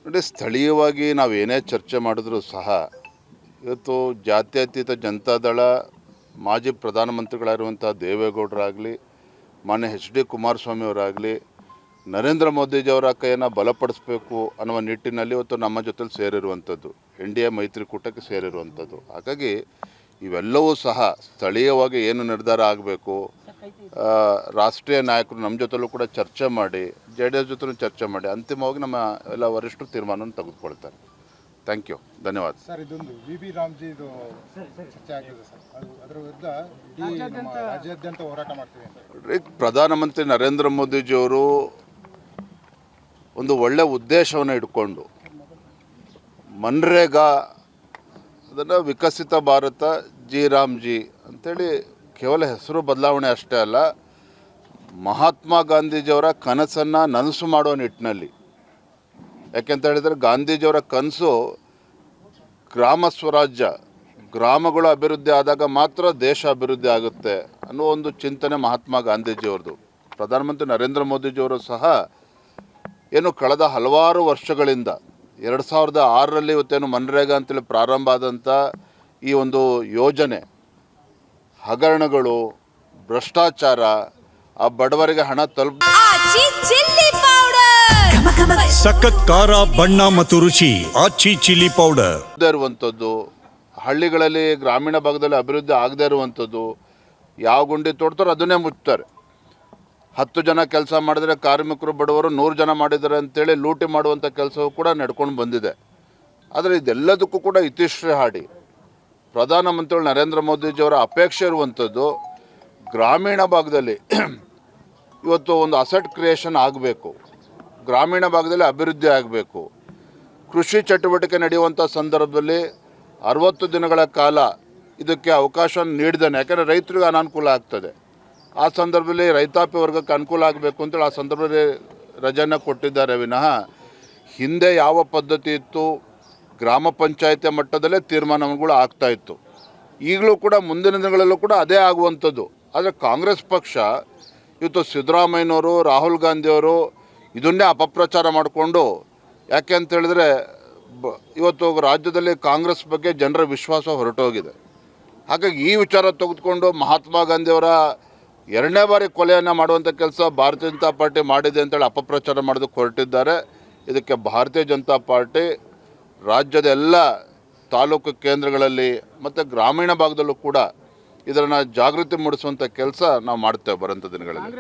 ನೋಡಿ, ಸ್ಥಳೀಯವಾಗಿ ನಾವೇನೇ ಚರ್ಚೆ ಮಾಡಿದ್ರೂ ಸಹ ಇವತ್ತು ಜಾತ್ಯತೀತ ಜನತಾದಳ ಮಾಜಿ ಪ್ರಧಾನಮಂತ್ರಿಗಳಾಗಿರುವಂಥ ದೇವೇಗೌಡರಾಗಲಿ, ಮಾನ್ಯ HD ಕುಮಾರಸ್ವಾಮಿ ಅವರಾಗಲಿ, ನರೇಂದ್ರ ಮೋದಿಜಿಯವರ ಕೈಯನ್ನು ಬಲಪಡಿಸಬೇಕು ಅನ್ನುವ ನಿಟ್ಟಿನಲ್ಲಿ ಇವತ್ತು ನಮ್ಮ ಜೊತೆಲಿ ಸೇರಿರುವಂಥದ್ದು, NDA ಮೈತ್ರಿಕೂಟಕ್ಕೆ ಸೇರಿರುವಂಥದ್ದು. ಹಾಗಾಗಿ ಇವೆಲ್ಲವೂ ಸಹ ಸ್ಥಳೀಯವಾಗಿ ಏನು ನಿರ್ಧಾರ ಆಗಬೇಕು, ರಾಷ್ಟ್ರೀಯ ನಾಯಕರು ನಮ್ಮ ಜೊತೆಲೂ ಕೂಡ ಚರ್ಚೆ ಮಾಡಿ, JDS ಜೊತೆಲೂ ಚರ್ಚೆ ಮಾಡಿ ಅಂತಿಮವಾಗಿ ನಮ್ಮ ಎಲ್ಲ ವರಿಷ್ಠರು ತೀರ್ಮಾನವನ್ನು ತೆಗೆದುಕೊಳ್ತಾರೆ. ಥ್ಯಾಂಕ್ ಯು, ಧನ್ಯವಾದ. ಸರ್, ಇದೊಂದು VB ರಾಮ್ಜಿ ಚರ್ಚೆ ಆಗಿದೆ ಸರ್. ಅದರ ವಿರುದ್ಧ ನಮ್ಮ ರಾಜ್ಯಾದ್ಯಂತ ಹೋರಾಟ ಮಾಡ್ತೀವಿ ಅಂತ ಪ್ರಧಾನಮಂತ್ರಿ ನರೇಂದ್ರ ಮೋದಿಜಿಯವರು ಒಂದು ಒಳ್ಳೆಯ ಉದ್ದೇಶವನ್ನು ಇಟ್ಕೊಂಡು ಮನ್ರೇಗಾ ಅದನ್ನು ವಿಕಸಿತ ಭಾರತ ರಾಮ್ಜಿ ಅಂಥೇಳಿ ಕೇವಲ ಹೆಸರು ಬದಲಾವಣೆ ಅಷ್ಟೇ ಅಲ್ಲ, ಮಹಾತ್ಮ ಗಾಂಧೀಜಿಯವರ ಕನಸನ್ನು ನನಸು ಮಾಡೋ ನಿಟ್ಟಿನಲ್ಲಿ. ಯಾಕೆಂತ ಹೇಳಿದರೆ ಗಾಂಧೀಜಿಯವರ ಕನಸು ಗ್ರಾಮ ಸ್ವರಾಜ್ಯ, ಗ್ರಾಮಗಳು ಅಭಿವೃದ್ಧಿ ಆದಾಗ ಮಾತ್ರ ದೇಶ ಅಭಿವೃದ್ಧಿ ಆಗುತ್ತೆ ಅನ್ನೋ ಒಂದು ಚಿಂತನೆ ಮಹಾತ್ಮ ಗಾಂಧೀಜಿಯವ್ರದ್ದು. ಪ್ರಧಾನಮಂತ್ರಿ ನರೇಂದ್ರ ಮೋದಿಜಿಯವರು ಸಹ ಏನು ಕಳೆದ ಹಲವಾರು ವರ್ಷಗಳಿಂದ 2006ರಲ್ಲಿ ಇವತ್ತೇನು ಮನ್ರೇಗಾ ಅಂತೇಳಿ ಪ್ರಾರಂಭ ಆದಂಥ ಈ ಒಂದು ಯೋಜನೆ ಹಗರಣಗಳು, ಭ್ರಷ್ಟಾಚಾರ, ಆ ಬಡವರಿಗೆ ಹಣ ಸಖತ್ ಖಾರ, ಬಣ್ಣ ಮತ್ತು ರುಚಿ ಆಚಿ ಚಿಲ್ಲಿ ಪೌಡರ್ ಇರುವಂಥದ್ದು, ಹಳ್ಳಿಗಳಲ್ಲಿ ಗ್ರಾಮೀಣ ಭಾಗದಲ್ಲಿ ಅಭಿವೃದ್ಧಿ ಆಗದೇ ಇರುವಂಥದ್ದು, ಯಾವ ಗುಂಡಿ ತೋಡ್ತಾರೋ ಅದನ್ನೇ ಮುಚ್ತಾರೆ. 10 ಜನ ಕೆಲಸ ಮಾಡಿದರೆ ಕಾರ್ಮಿಕರು ಬಡವರು 100 ಜನ ಮಾಡಿದ್ದಾರೆ ಅಂತೇಳಿ ಲೂಟಿ ಮಾಡುವಂಥ ಕೆಲಸವೂ ಕೂಡ ನಡ್ಕೊಂಡು ಬಂದಿದೆ. ಆದರೆ ಇದೆಲ್ಲದಕ್ಕೂ ಕೂಡ ಇತಿಶ್ರೀ ಹಾಡಿ ಪ್ರಧಾನಮಂತ್ರಿಗಳು ನರೇಂದ್ರ ಮೋದಿಜಿಯವರ ಅಪೇಕ್ಷೆ ಇರುವಂಥದ್ದು ಗ್ರಾಮೀಣ ಭಾಗದಲ್ಲಿ ಇವತ್ತು ಒಂದು ಅಸೆಟ್ ಕ್ರಿಯೇಷನ್ ಆಗಬೇಕು, ಗ್ರಾಮೀಣ ಭಾಗದಲ್ಲಿ ಅಭಿವೃದ್ಧಿ ಆಗಬೇಕು. ಕೃಷಿ ಚಟುವಟಿಕೆ ನಡೆಯುವಂಥ ಸಂದರ್ಭದಲ್ಲಿ 60 ದಿನಗಳ ಕಾಲ ಇದಕ್ಕೆ ಅವಕಾಶ ನೀಡಿದ್ದಾನೆ. ಯಾಕಂದರೆ ರೈತರಿಗೆ ಅನಾನುಕೂಲ ಆಗ್ತದೆ. ಆ ಸಂದರ್ಭದಲ್ಲಿ ರೈತಾಪಿ ವರ್ಗಕ್ಕೆ ಅನುಕೂಲ ಆಗಬೇಕು ಅಂತೇಳಿ ಆ ಸಂದರ್ಭದಲ್ಲಿ ರಜೆಯನ್ನು ಕೊಟ್ಟಿದ್ದಾರೆ ವಿನಃ ಹಿಂದೆ ಯಾವ ಪದ್ಧತಿ ಇತ್ತು, ಗ್ರಾಮ ಪಂಚಾಯತಿ ಮಟ್ಟದಲ್ಲೇ ತೀರ್ಮಾನಗಳು ಆಗ್ತಾಯಿತ್ತು. ಈಗಲೂ ಕೂಡ ಮುಂದಿನ ದಿನಗಳಲ್ಲೂ ಕೂಡ ಅದೇ ಆಗುವಂಥದ್ದು. ಆದರೆ ಕಾಂಗ್ರೆಸ್ ಪಕ್ಷ ಇವತ್ತು ಸಿದ್ದರಾಮಯ್ಯನವರು, ರಾಹುಲ್ ಗಾಂಧಿಯವರು ಇದನ್ನೇ ಅಪಪ್ರಚಾರ ಮಾಡಿಕೊಂಡು, ಯಾಕೆ ಅಂತ ಹೇಳಿದ್ರೆ ಇವತ್ತು ರಾಜ್ಯದಲ್ಲಿ ಕಾಂಗ್ರೆಸ್ ಬಗ್ಗೆ ಜನರ ವಿಶ್ವಾಸ ಹೊರಟೋಗಿದೆ. ಹಾಗಾಗಿ ಈ ವಿಚಾರ ತೆಗೆದುಕೊಂಡು ಮಹಾತ್ಮ ಗಾಂಧಿಯವರ 2ನೇ ಬಾರಿ ಕೊಲೆಯನ್ನು ಮಾಡುವಂಥ ಕೆಲಸ ಭಾರತೀಯ ಜನತಾ ಪಾರ್ಟಿ ಮಾಡಿದೆ ಅಂತೇಳಿ ಅಪಪ್ರಚಾರ ಮಾಡೋದಕ್ಕೆ ಹೊರಟಿದ್ದಾರೆ. ಇದಕ್ಕೆ ಭಾರತೀಯ ಜನತಾ ಪಾರ್ಟಿ ರಾಜ್ಯದ ಎಲ್ಲ ತಾಲೂಕು ಕೇಂದ್ರಗಳಲ್ಲಿ ಮತ್ತು ಗ್ರಾಮೀಣ ಭಾಗದಲ್ಲೂ ಕೂಡ ಇದನ್ನು ಜಾಗೃತಿ ಮೂಡಿಸುವಂಥ ಕೆಲಸ ನಾವು ಮಾಡ್ತೇವೆ ಬರೋಂಥ ದಿನಗಳಲ್ಲಿ.